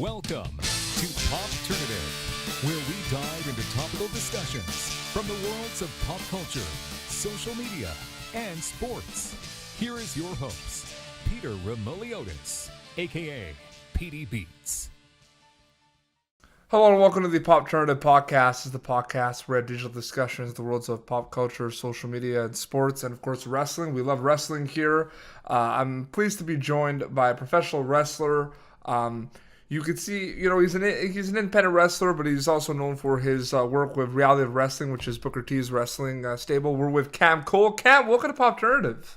Welcome to Popternative, where we dive into topical discussions from the worlds of pop culture, social media, and sports. Here is your host, Peter Remoliotis, aka PD Beats. Hello and welcome to the Popternative Podcast. This is the podcast where digital discussions, the worlds of pop culture, social media, and sports, and of course wrestling. We love wrestling here. I'm pleased to be joined by a professional wrestler. You could see, he's an independent wrestler, but he's also known for his work with Reality of Wrestling, which is Booker T's wrestling stable. We're with Cam Cole. Cam, welcome to Popternative.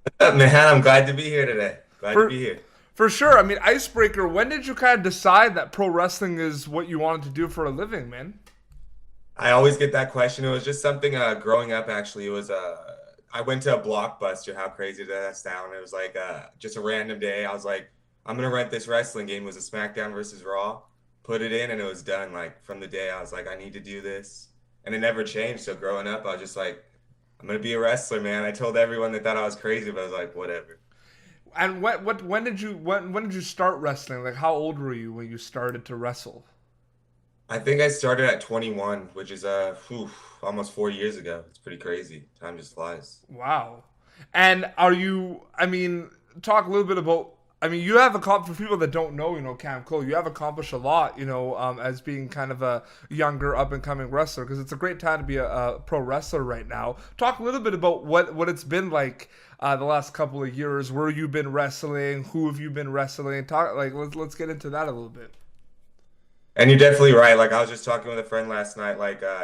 What's up, man? I'm glad to be here today. To be here. For sure. I mean, icebreaker, when did you kind of decide that pro wrestling is what you wanted to do for a living, man? I always get that question. It was just something growing up, actually. It was I went to a Blockbuster. How crazy did that sound? It was like just a random day. I was like, I'm going to rent this wrestling game. It was a SmackDown versus Raw. Put it in, and it was done. Like, from the day, I was like, I need to do this. And it never changed. So growing up, I was just like, I'm going to be a wrestler, man. I told everyone that thought I was crazy, but I was like, whatever. And when did you start wrestling? Like, how old were you when you started to wrestle? I think I started at 21, which is almost 4 years ago. It's pretty crazy. Time just flies. Wow. And talk a little bit about, you have for people that don't know, Cam Cole, you have accomplished a lot, as being kind of a younger up-and-coming wrestler, because it's a great time to be a pro wrestler right now. Talk a little bit about what it's been like the last couple of years, where you've been wrestling, who have you been wrestling, let's get into that a little bit. And you're definitely right. Like, I was just talking with a friend last night,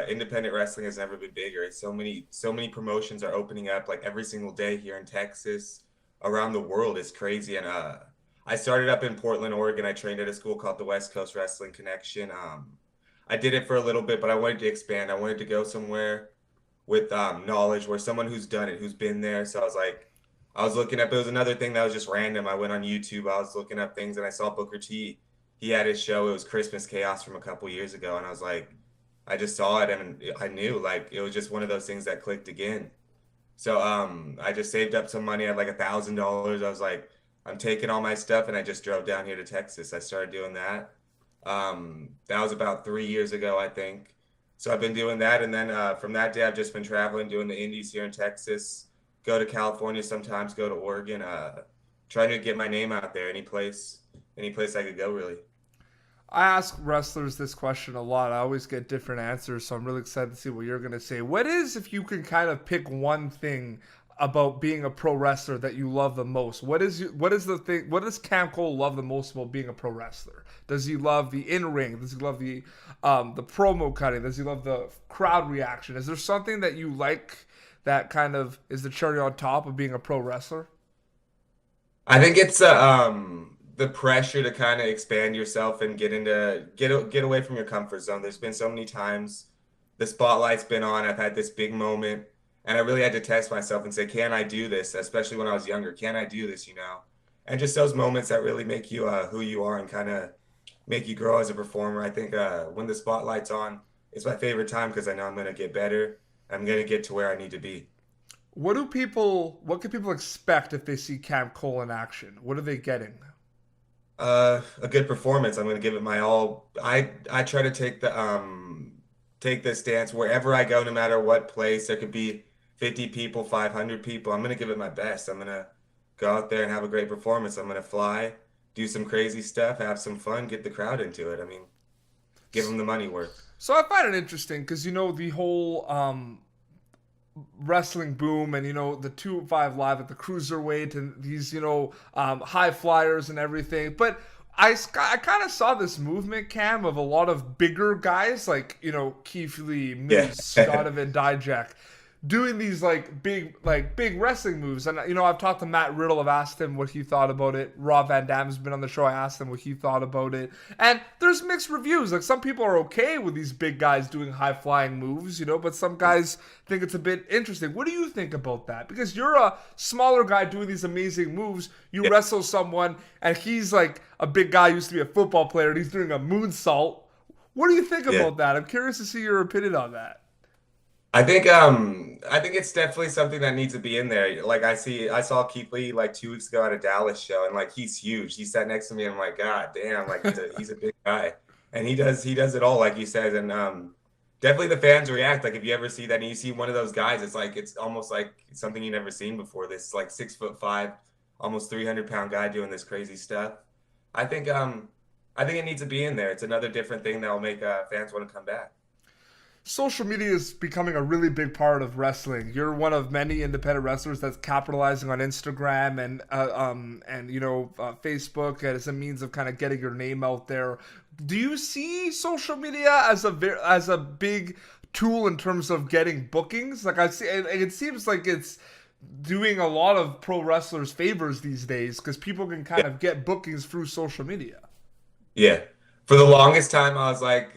independent wrestling has never been bigger. It's so many promotions are opening up, like, every single day here in Texas, around the world. It's crazy. And I started up in Portland, Oregon. I trained at a school called the West Coast Wrestling Connection. I did it for a little bit, but I wanted to expand. I wanted to go somewhere with knowledge, where someone who's done it, who's been there. So I was looking up, it was another thing that was just random. I went on YouTube, I was looking up things, and I saw Booker T. He had his show. It was Christmas Chaos from a couple years ago. And I was like, I just saw it, and I knew, like, it was just one of those things that clicked again. So I just saved up some money. I had like $1,000. I was like, I'm taking all my stuff, and I just drove down here to Texas. I started doing that. That was about 3 years ago, I think. So I've been doing that. And then from that day, I've just been traveling, doing the indies here in Texas, go to California sometimes, go to Oregon, trying to get my name out there, any place I could go, really. I ask wrestlers this question a lot. I always get different answers, so I'm really excited to see what you're going to say. What is, if you can kind of pick one thing about being a pro wrestler that you love the most? What does Cam Cole love the most about being a pro wrestler? Does he love the in-ring? Does he love the promo cutting? Does he love the crowd reaction? Is there something that you like that kind of is the cherry on top of being a pro wrestler? I think it's the pressure to kind of expand yourself and get away from your comfort zone. There's been so many times the spotlight's been on. I've had this big moment, and I really had to test myself and say, can I do this? Especially when I was younger, can I do this? And just those moments that really make you who you are and kind of make you grow as a performer. I think when the spotlight's on, it's my favorite time, because I know I'm going to get better. I'm going to get to where I need to be. What can people expect if they see Cam Cole in action? What are they getting? A good performance. I'm going to give it my all. I try to take the stance wherever I go, no matter what place. There could be 50 people, 500 people. I'm going to give it my best. I'm going to go out there and have a great performance. I'm going to fly, do some crazy stuff, have some fun, get the crowd into it. Give them the money worth. So I find it interesting because, the whole wrestling boom and, the 205 Live at the cruiserweight and these, high flyers and everything. But I kind of saw this movement, Cam, of a lot of bigger guys like, Keith Lee, Moose, Scott Van Dijak, doing these big wrestling moves. And I've talked to Matt Riddle. I've asked him what he thought about it. Rob Van Dam's been on the show. I asked him what he thought about it. And there's mixed reviews. Like, some people are okay with these big guys doing high flying moves, but some guys think it's a bit interesting. What do you think about that? Because you're a smaller guy doing these amazing moves. You wrestle someone and he's like a big guy, used to be a football player, and he's doing a moonsault. What do you think about that? I'm curious to see your opinion on that. I think it's definitely something that needs to be in there. Like I saw Keith Lee like 2 weeks ago at a Dallas show, and like he's huge. He sat next to me, and I'm like, God damn, like he's a big guy, and he does it all, like you said, and definitely the fans react. Like if you ever see that, and you see one of those guys, it's like it's almost like something you never seen before. This like 6'5", almost 300-pound guy doing this crazy stuff. I think um I think it needs to be in there. It's another different thing that will make fans want to come back. Social media is becoming a really big part of wrestling. You're one of many independent wrestlers that's capitalizing on Instagram and Facebook as a means of kind of getting your name out there. Do you see social media as a big tool in terms of getting bookings? Like I see, it seems like it's doing a lot of pro wrestlers favors these days because people can kind of get bookings through social media. Yeah. For the longest time, I was like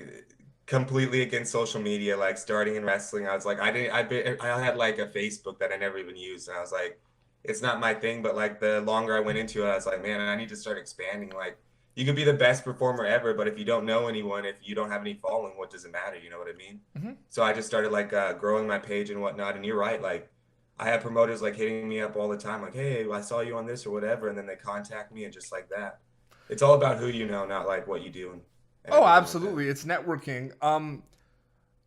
completely against social media. Like starting in wrestling, I was like, I had like a Facebook that I never even used. And I was like, it's not my thing. But like the longer I went into it, I was like, man, I need to start expanding. Like you could be the best performer ever, but if you don't know anyone, if you don't have any following, what does it matter? You know what I mean? Hmm. So I just started like growing my page and whatnot. And you're right. Like I have promoters like hitting me up all the time, like, hey, I saw you on this or whatever. And then they contact me and just like that. It's all about who you know, not like what you do and Oh, everything like that. absolutely. It's networking.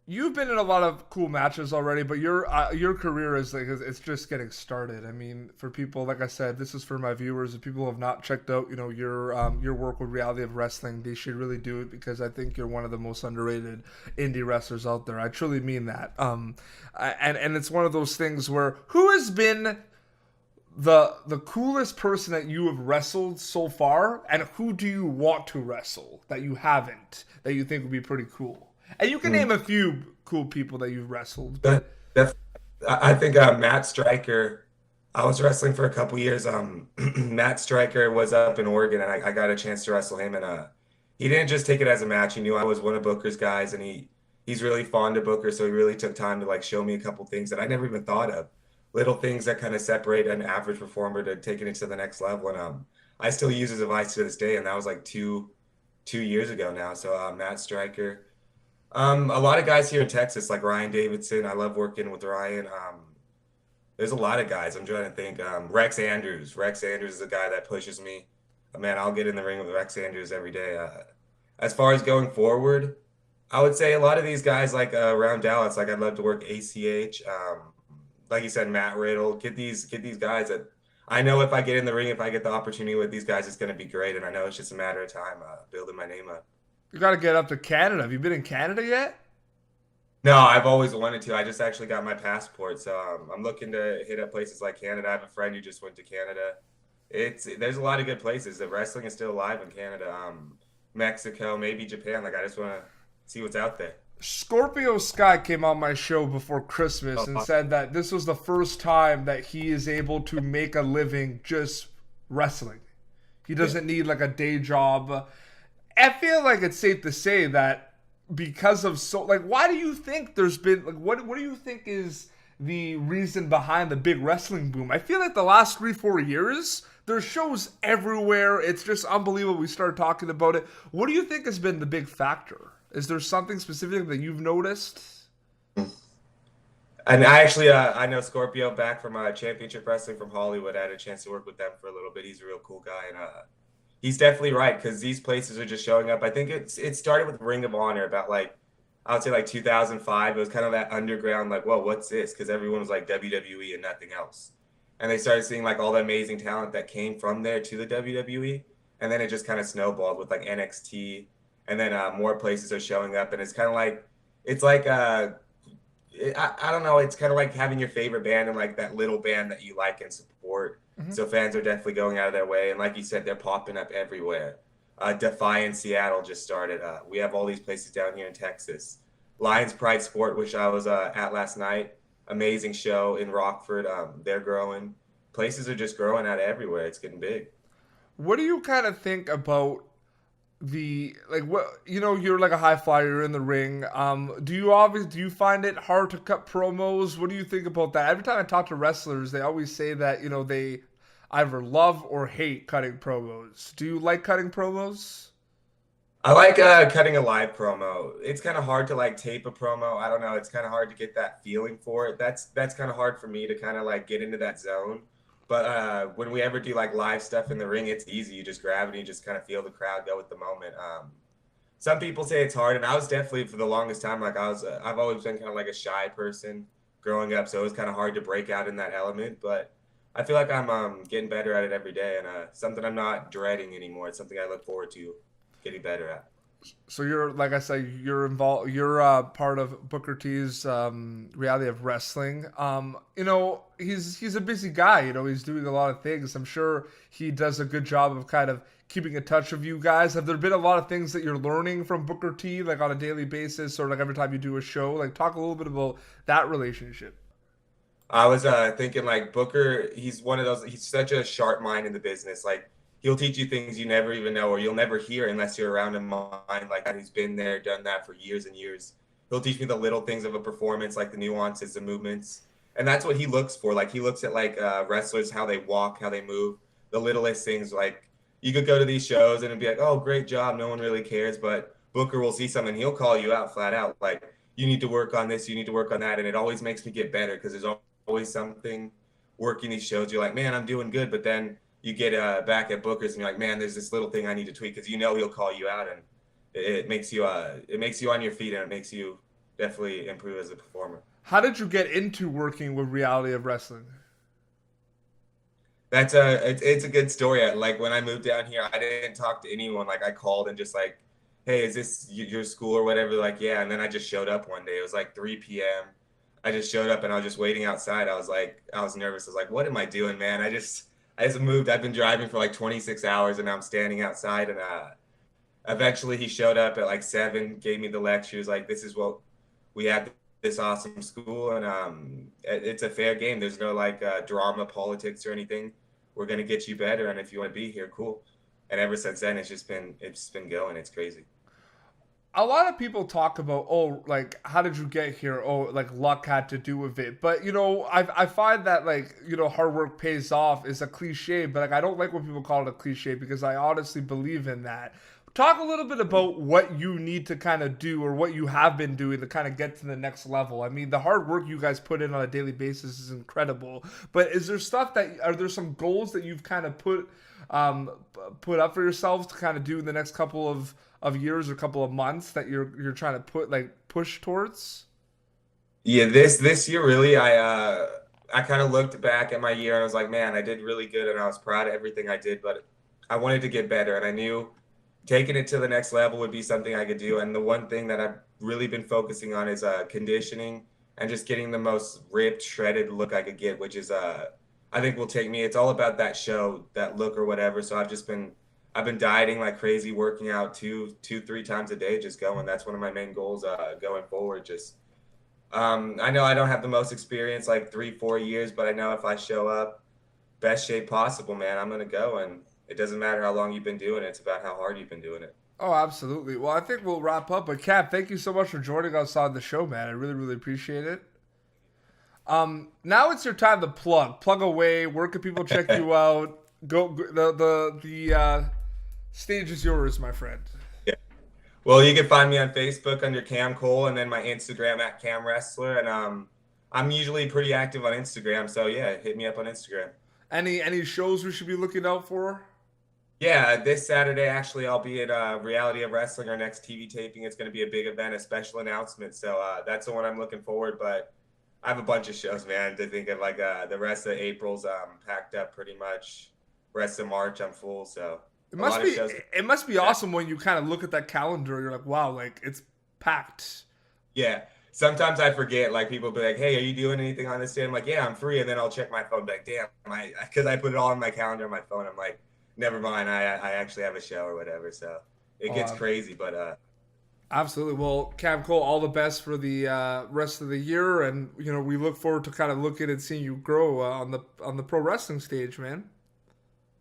You've been in a lot of cool matches already, but your career is like it's just getting started. I mean, for people like I said, this is for my viewers. If people have not checked out, your work with Reality of Wrestling, they should really do it because I think you're one of the most underrated indie wrestlers out there. I truly mean that. And it's one of those things where who has been the coolest person that you have wrestled so far, and who do you want to wrestle that you haven't that you think would be pretty cool? And you can name Mm. a few cool people that you've wrestled, That, but that, I think Matt Stryker. I was wrestling for a couple years. Matt Stryker was up in Oregon, and I got a chance to wrestle him. And he didn't just take it as a match. He knew I was one of Booker's guys, and he's really fond of Booker, so he really took time to like show me a couple things that I never even thought of. Little things that kind of separate an average performer to taking it to the next level. And I still use his advice to this day, and that was like two years ago now. So Matt Stryker. A lot of guys here in Texas, like Ryan Davidson. I love working with Ryan. There's a lot of guys. I'm trying to think. Rex Andrews. Rex Andrews is a guy that pushes me. Man, I'll get in the ring with Rex Andrews every day. As far as going forward, I would say a lot of these guys, like around Dallas, like I'd love to work ACH. Like you said, Matt Riddle. Get these guys that I know if I get in the ring, if I get the opportunity with these guys, it's going to be great. And I know it's just a matter of time building my name up. you got to get up to Canada. Have you been in Canada yet? No, I've always wanted to. I just actually got my passport, so I'm looking to hit up places like Canada. I have a friend who just went to Canada. There's a lot of good places. The wrestling is still alive in Canada. Mexico, maybe Japan. Like I just want to see what's out there. Scorpio Sky came on my show before Christmas and Oh, said that this was the first time that he is able to make a living just wrestling. He yeah. doesn't need like a day job. I feel like it's safe to say that because of why do you think there's been like what do you think is the reason behind the big wrestling boom? I feel like the last 3-4 years there's shows everywhere. It's just unbelievable. We started talking about it. What do you think has been the big factor? Is there something specific that you've noticed? And I actually I know Scorpio back from Championship Wrestling from Hollywood. I had a chance to work with them for a little bit. He's a real cool guy, and he's definitely right because these places are just showing up. I think it started with Ring of Honor about like I would say like 2005. It was kind of that underground like, whoa, what's this? Because everyone was like WWE and nothing else, and they started seeing like all the amazing talent that came from there to the WWE, and then it just kind of snowballed with like NXT, and then more places are showing up, and it's kind of like it's like I don't know. It's kind of like having your favorite band and like that little band that you like and support. Mm-hmm. So fans are definitely going out of their way. And like you said, they're popping up everywhere. Defy in Seattle just started. We have all these places down here in Texas. Lions Pride Sport, which I was at last night. Amazing show in Rockford. They're growing. Places are just growing out everywhere. It's getting big. What do you kind of think about the like what you're like a high flyer, you're in the ring. Do you find it hard to cut promos? What do you think about that? Every time I talk to wrestlers, they always say that they either love or hate cutting promos. Do you like cutting promos? I like cutting a live promo. It's kind of hard to like tape a promo. I don't know. It's kind of hard to get that feeling for it. That's kind of hard for me to kind of like get into that zone. But when we ever do like live stuff in the ring, it's easy. You just grab it and you just kind of feel the crowd go with the moment. Some people say it's hard, and I was definitely for the longest time like I've always been kind of like a shy person growing up, so it was kind of hard to break out in that element. But I feel like I'm getting better at it every day, and something I'm not dreading anymore. It's something I look forward to getting better at. So you're, like I said, you're involved. You're part of Booker T's reality of wrestling. He's a busy guy. He's doing a lot of things. I'm sure he does a good job of kind of keeping in touch with you guys. Have there been a lot of things that you're learning from Booker T, like on a daily basis, or like every time you do a show? Like, talk a little bit about that relationship. I was thinking like Booker, he's one of those, he's such a sharp mind in the business. Like he'll teach you things you never even know or you'll never hear unless you're around him mind like that. He's been there, done that for years and years. He'll teach me the little things of a performance, like the nuances, the movements. And that's what he looks for. Like he looks at like wrestlers, how they walk, how they move, the littlest things. Like you could go to these shows and it'd be like, oh, great job. No one really cares. But Booker will see something. He'll call you out flat out. Like you need to work on this. You need to work on that. And it always makes me get better because there's always something working these shows. You're like, man, I'm doing good. But then you get back at Booker's and you're like, man, there's this little thing I need to tweak because he'll call you out and it makes you on your feet and it makes you definitely improve as a performer. How did you get into working with reality of wrestling? It's a good story. Like when I moved down here, I didn't talk to anyone. Like I called and just like, hey, is this your school or whatever? Like, yeah. And then I just showed up one day. It was like 3 p.m. I just showed up and I was just waiting outside. I was nervous. I was like, what am I doing, man? I just moved. I've been driving for like 26 hours and now I'm standing outside. And eventually he showed up at like 7, gave me the lecture. He was like, this is what we have this awesome school. And it's a fair game. There's no like drama, politics or anything. We're going to get you better. And if you want to be here, cool. And ever since then, it's been going. It's crazy. A lot of people talk about, oh, like, how did you get here? Oh, like luck had to do with it. But I find that, like, hard work pays off is a cliche, but like I don't like when people call it a cliche because I honestly believe in that. Talk a little bit about what you need to kind of do or what you have been doing to kind of get to the next level. I mean, the hard work you guys put in on a daily basis is incredible. But are there some goals that you've kind of um, put up for yourselves to kind of do in the next couple of years or couple of months that you're trying to push towards? Yeah, this year really, I kind of looked back at my year and I was like, man, I did really good and I was proud of everything I did, but I wanted to get better and I knew taking it to the next level would be something I could do. And the one thing that I've really been focusing on is conditioning and just getting the most ripped, shredded look I could get, which is I think will take me. It's all about that show, that look or whatever. So I've been dieting like crazy, working out 3 times a day, just going. That's one of my main goals going forward. Just I know I don't have the most experience, like 3-4 years, but I know if I show up best shape possible, man, I'm gonna go. And it doesn't matter how long you've been doing it; it's about how hard you've been doing it. Oh, absolutely. Well, I think we'll wrap up. But Cap, thank you so much for joining us on the show, man. I really, really appreciate it. Now it's your time to plug away. Where can people check you out? The stage is yours, my friend. Yeah. Well, you can find me on Facebook under Cam Cole, and then my Instagram at Cam Wrestler, and I'm usually pretty active on Instagram. So yeah, hit me up on Instagram. Any shows we should be looking out for? Yeah, this Saturday actually I'll be at Reality of Wrestling, our next TV taping. It's going to be a big event, a special announcement. So that's the one I'm looking forward. But I have a bunch of shows, man, to think of. Like the rest of April's packed up pretty much. Rest of March I'm full. So it must be awesome when you kind of look at that calendar. You're like, wow, like it's packed. Yeah. Sometimes I forget. Like people be like, "Hey, are you doing anything on this day?" I'm like, "Yeah, I'm free." And then I'll check my phone. Like, damn, because I put it all on my calendar on my phone. I'm like, never mind. I actually have a show or whatever. So it gets crazy, but absolutely. Well, Cam Cole, all the best for the rest of the year, and we look forward to kind of looking and seeing you grow on the pro wrestling stage, man.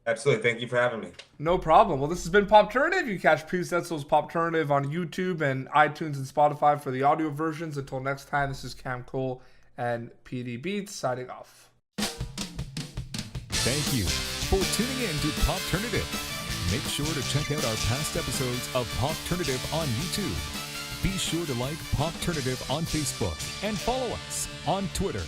Absolutely. Thank you for having me. No problem. Well, this has been Popternative. You catch Presetzel's Popternative on YouTube and iTunes and Spotify for the audio versions. Until next time, this is Cam Cole and PD Beats signing off. Thank you for tuning in to Popternative. make sure to check out our past episodes of Popternative on YouTube. Be sure to like Popternative on Facebook and follow us on Twitter.